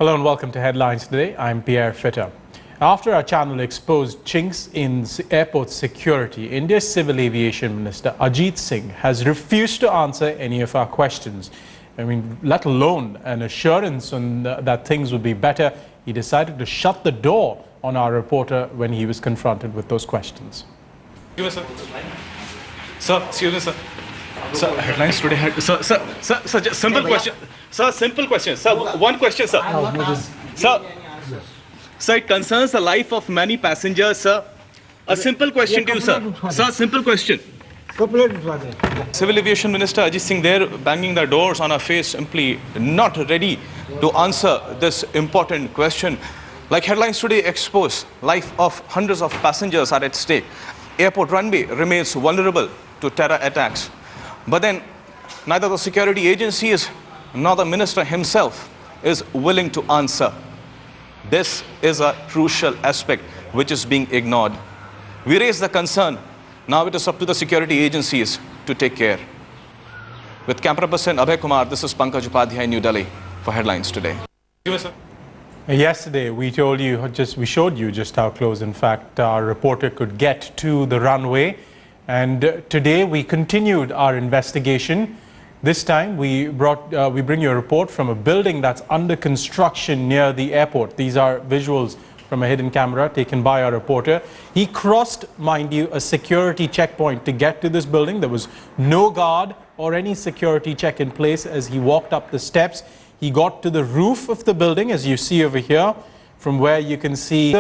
Hello and welcome to Headlines Today. I'm Pierre Fitter. After our channel exposed chinks in airport security, India's Civil Aviation Minister Ajit Singh has refused to answer any of our questions. I mean, let alone an assurance that things would be better. He decided to shut the door on our reporter when he was confronted with those questions. Sir, excuse me, sir. Sir, headlines today. Sir, just simple question. Sir, simple question. Sir, one question, sir. Sir, it concerns the life of many passengers, sir. A simple question to you, sir. Sir, simple question. Civil Aviation Minister Ajit Singh there banging the doors on our face, simply not ready to answer this important question. Like headlines today expose, life of hundreds of passengers are at stake. Airport runway remains vulnerable to terror attacks. But then neither the security agencies nor the minister himself is willing to answer. This is a crucial aspect which is being ignored. We raise the concern. Now it is up to the security agencies to take care. With camera person Abhay Kumar, this is Pankaj Upadhyay in New Delhi for Headlines Today. Yesterday, we showed you just how close, in fact, our reporter could get to the runway. And today, we continued our investigation. This time, we bring you a report from a building that's under construction near the airport. These are visuals from a hidden camera taken by our reporter. He crossed, mind you, a security checkpoint to get to this building. There was no guard or any security check in place as he walked up the steps. He got to the roof of the building, as you see over here, from where you can see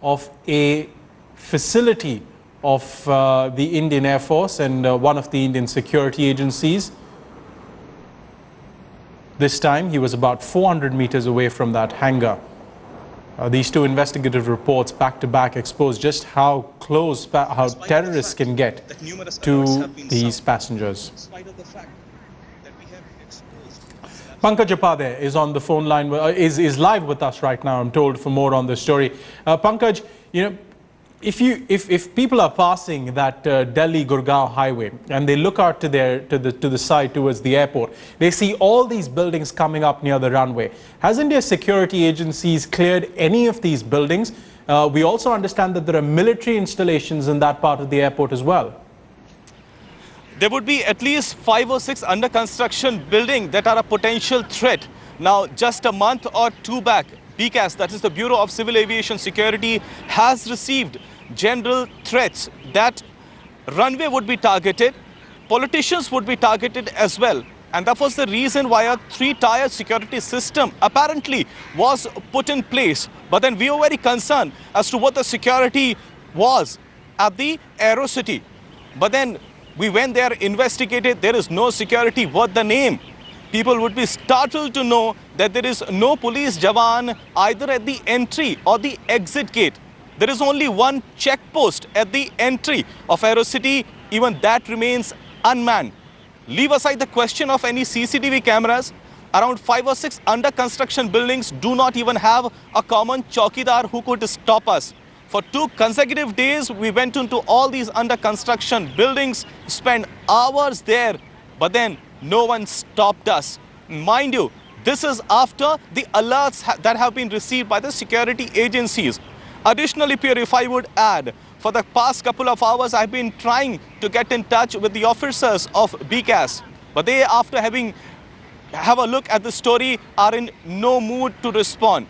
of a facility of the Indian Air Force and one of the Indian security agencies. This time, he was about 400 meters away from that hangar. These two investigative reports back-to-back expose just how close, how terrorists can get to these passengers. Pankaj Upadhyay is on the phone line, is live with us right now, I'm told, for more on this story. Pankaj, you know, if people are passing that Delhi-Gurgaon highway and they look out to the side towards the airport, they see all these buildings coming up near the runway. Has India's security agencies cleared any of these buildings? We also understand that there are military installations in that part of the airport as well. There would be at least 5 or 6 under construction buildings that are a potential threat. Now, just a month or two back, BCAS, that is the Bureau of Civil Aviation Security, has received general threats that runway would be targeted, politicians would be targeted as well. And that was the reason why a 3-tier security system apparently was put in place. But then we were very concerned as to what the security was at the AeroCity. But then we went there, investigated, there is no security worth the name. People would be startled to know that there is no police jawan either at the entry or the exit gate. There is only one checkpost at the entry of AeroCity. Even that remains unmanned. Leave aside the question of any CCTV cameras. Around 5 or 6 under construction buildings do not even have a common chowkidar who could stop us. For 2 consecutive days, we went into all these under construction buildings, spent hours there, but then no one stopped us. Mind you, this is after the alerts that have been received by the security agencies. Additionally, Pierre, if I would add, for the past couple of hours, I've been trying to get in touch with the officers of BCAS, but they, after have a look at the story, are in no mood to respond.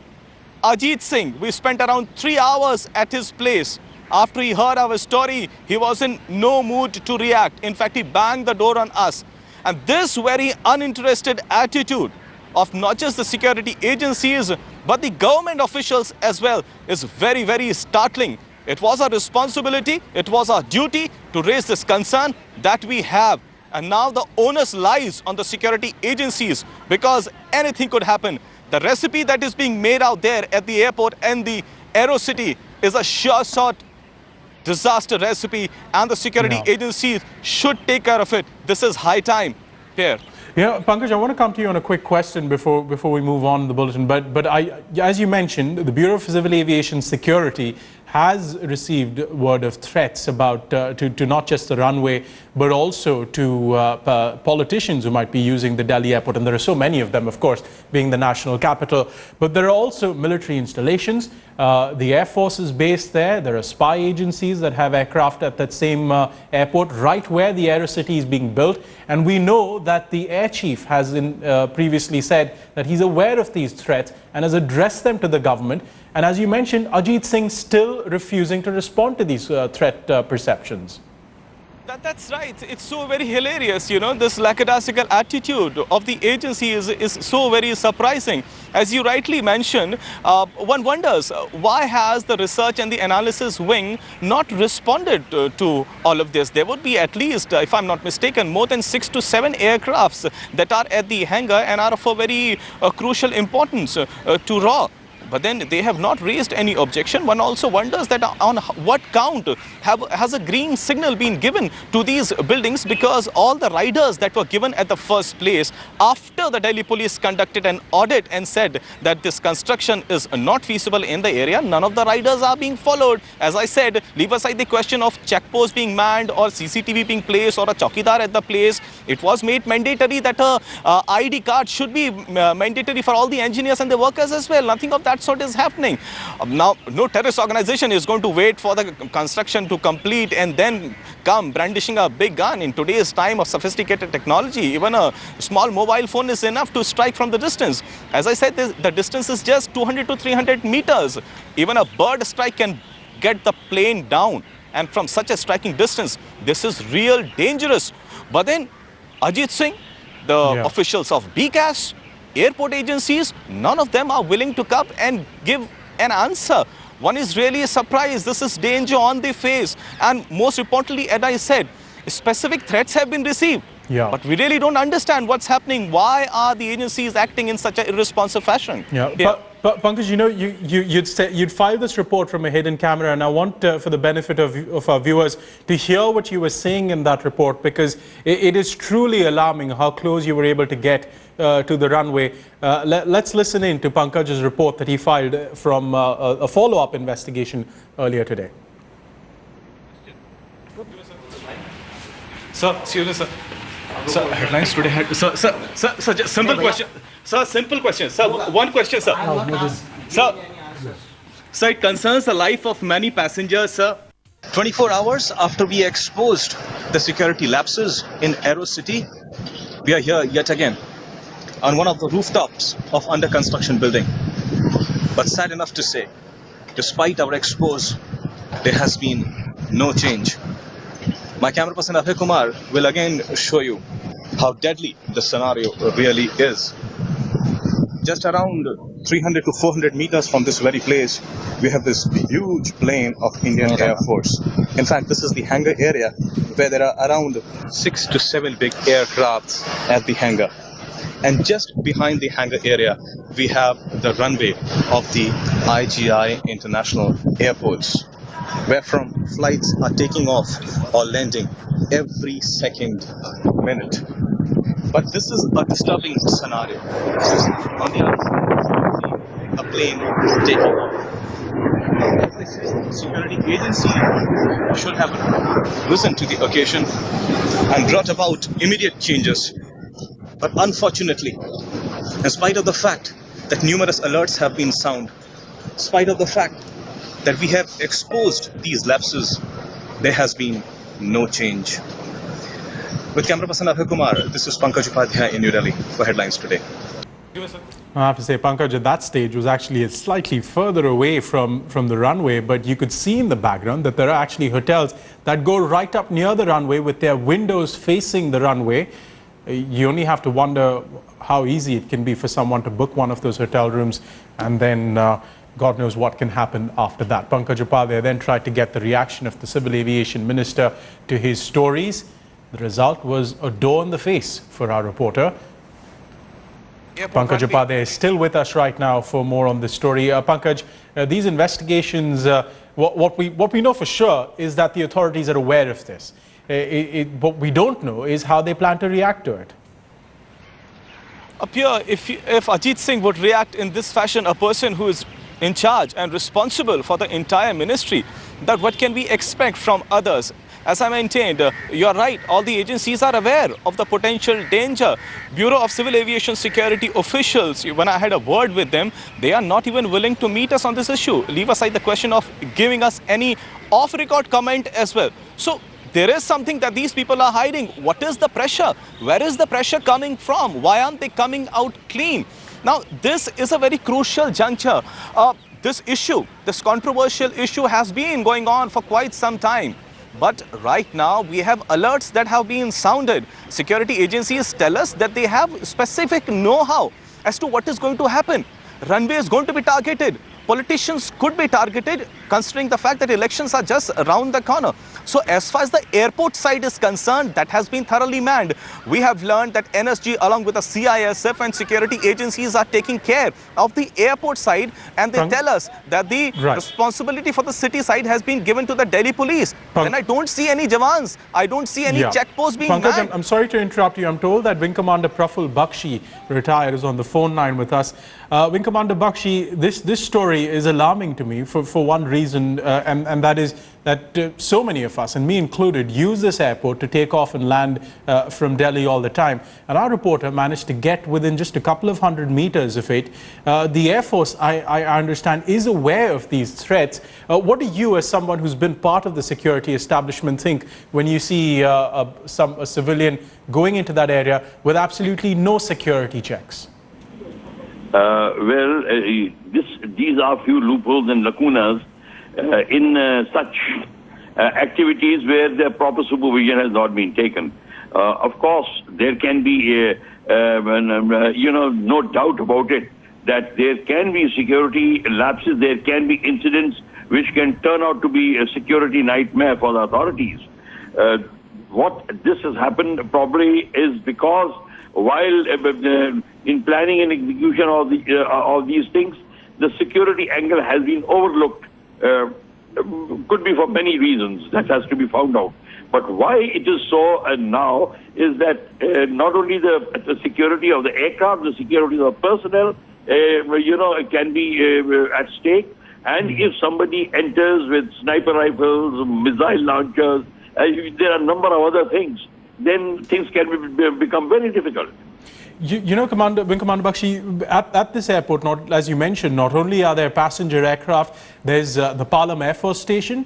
Ajit Singh, we spent around 3 hours at his place. After he heard our story, he was in no mood to react. In fact, he banged the door on us. And this very uninterested attitude of not just the security agencies, but the government officials as well is very, very startling. It was our responsibility, it was our duty to raise this concern that we have. And now the onus lies on the security agencies because anything could happen. The recipe that is being made out there at the airport and the AeroCity is a sure shot disaster recipe, and the security agencies should take care of it. This is high time. Here. Yeah, Pankaj, I want to come to you on a quick question before we move on the bulletin. But as you mentioned, the Bureau of Civil Aviation Security has received word of threats about to not just the runway, but also to politicians who might be using the Delhi airport. And there are so many of them, of course, being the national capital. But there are also military installations. The Air Force is based there. There are spy agencies that have aircraft at that same airport, right where the Aerocity is being built. And we know that the Air Chief has previously said that he's aware of these threats and has addressed them to the government. And as you mentioned, Ajit Singh still refusing to respond to these threat perceptions. That's right. It's so very hilarious, you know, this lackadaisical attitude of the agency is so very surprising. As you rightly mentioned, one wonders why has the research and the analysis wing not responded to all of this? There would be at least, if I'm not mistaken, more than 6 to 7 aircrafts that are at the hangar and are of a very crucial importance to RAW. But then they have not raised any objection. One also wonders that on what count has a green signal been given to these buildings, because all the riders that were given at the first place after the Delhi police conducted an audit and said that this construction is not feasible in the area, none of the riders are being followed. As I said, leave aside the question of checkposts being manned or CCTV being placed or a chowkidar at the place. It was made mandatory that a ID card should be mandatory for all the engineers and the workers as well. Nothing of that sort is happening. Now, no terrorist organization is going to wait for the construction to complete and then come brandishing a big gun. In today's time of sophisticated technology, even a small mobile phone is enough to strike from the distance. As I said, the distance is just 200 to 300 meters. Even a bird strike can get the plane down. And from such a striking distance, this is real dangerous. But then Ajit Singh, the officials of BCAS, airport agencies, none of them are willing to come and give an answer. One is really surprised. This is danger on the face. And most importantly, as I said, specific threats have been received. Yeah. But we really don't understand what's happening. Why are the agencies acting in such an irresponsible fashion? Yeah. But Pankaj, you know, you'd file this report from a hidden camera, and I want, for the benefit of our viewers, to hear what you were saying in that report, because it is truly alarming how close you were able to get to the runway. Let's listen in to Pankaj's report that he filed from a follow-up investigation earlier today. Sir, seriously, sir. Sir, headlines today. Sir, just simple question. Sir, simple question. Sir, one question, sir. Sir, it concerns the life of many passengers, sir. 24 hours after we exposed the security lapses in Aerocity, we are here yet again on one of the rooftops of under construction building. But sad enough to say, despite our expose, there has been no change. My camera person Abhay Kumar will again show you how deadly the scenario really is. Just around 300 to 400 meters from this very place, we have this huge plane of Indian Air Force. In fact, this is the hangar area where there are around 6 to 7 big aircrafts at the hangar. And just behind the hangar area, we have the runway of the IGI International Airports, where from flights are taking off or landing every second minute. But this is a disturbing scenario. On the other side, a plane is taking off. As I said, the security agency should have risen to the occasion and brought about immediate changes. But unfortunately, in spite of the fact that numerous alerts have been sounded, in spite of the fact that we have exposed these lapses, there has been no change. With camera person Abhay Kumar, this is Pankaj Upadhyay in New Delhi for Headlines Today. I have to say, Pankaj at that stage was actually slightly further away from the runway, but you could see in the background that there are actually hotels that go right up near the runway with their windows facing the runway. You only have to wonder how easy it can be for someone to book one of those hotel rooms, and then God knows what can happen after that. Pankaj Upadhyay then tried to get the reaction of the Civil Aviation Minister to his stories. The result was a door in the face for our reporter. Pankaj Upadhyay is still with us right now for more on this story. Pankaj, these investigations, what we know for sure is that the authorities are aware of this. What we don't know is how they plan to react to it. Up here, if Ajit Singh would react in this fashion, a person who is in charge and responsible for the entire ministry, that what can we expect from others? As I maintained, you're right, all the agencies are aware of the potential danger. Bureau of Civil Aviation Security officials, when I had a word with them, they are not even willing to meet us on this issue. Leave aside the question of giving us any off-record comment as well. So there is something that these people are hiding. What is the pressure? Where is the pressure coming from? Why aren't they coming out clean? Now, this is a very crucial juncture. This issue, this controversial issue has been going on for quite some time. But right now, we have alerts that have been sounded. Security agencies tell us that they have specific know-how as to what is going to happen. Runway is going to be targeted. Politicians could be targeted, considering the fact that elections are just around the corner. So as far as the airport side is concerned, that has been thoroughly manned. We have learned that NSG along with the CISF and security agencies are taking care of the airport side, and they tell us that the responsibility for the city side has been given to the Delhi police. And I don't see any Jawans. I don't see any checkposts being manned. I'm sorry to interrupt you. I'm told that Wing Commander Praful Bakshi, retired, is on the phone line with us. Wing Commander Bakshi, this story is alarming to me for one reason, and that is that so many of us, and me included, use this airport to take off and land from Delhi all the time. And our reporter managed to get within just a couple of hundred meters of it. The Air Force, I understand, is aware of these threats. What do you, as someone who's been part of the security establishment, think when you see a civilian going into that area with absolutely no security checks? These are few loopholes and lacunas in such activities where the proper supervision has not been taken. Of course, there can be, no doubt about it, that there can be security lapses, there can be incidents which can turn out to be a security nightmare for the authorities. What this has happened probably is because while in planning and execution of these things, the security angle has been overlooked. Could be for many reasons. That has to be found out. But why it is so now is that not only the security of the aircraft, the security of the personnel, can be at stake. And if somebody enters with sniper rifles, missile launchers, there are a number of other things, then things can become very difficult. You know, Wing Commander Bakshi, at this airport, as you mentioned, not only are there passenger aircraft, there's the Palam Air Force Station,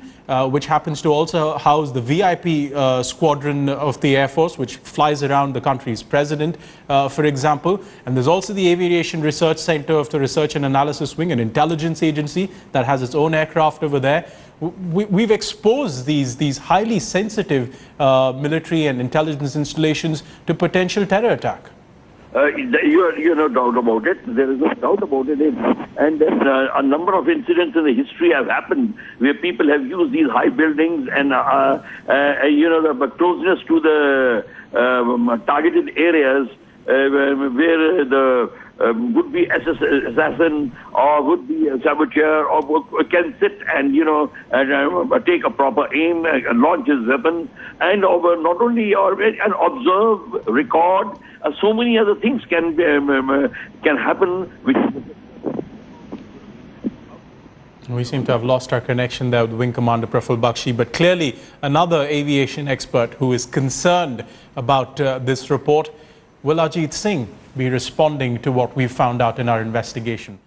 which happens to also house the VIP squadron of the Air Force, which flies around the country's president, for example. And there's also the Aviation Research Center of the Research and Analysis Wing, an intelligence agency that has its own aircraft over there. We've exposed these highly sensitive military and intelligence installations to potential terror attack. You no doubt about it. There is no doubt about it. And then a number of incidents in the history have happened where people have used these high buildings and, the closeness to the targeted areas where the would-be assassin or would-be saboteur or can sit and, take a proper aim, launch his weapon, and not only and observe, record. So many other things can happen. We seem to have lost our connection there with Wing Commander Praful Bakshi, but clearly another aviation expert who is concerned about this report. Will Ajit Singh be responding to what we found out in our investigation?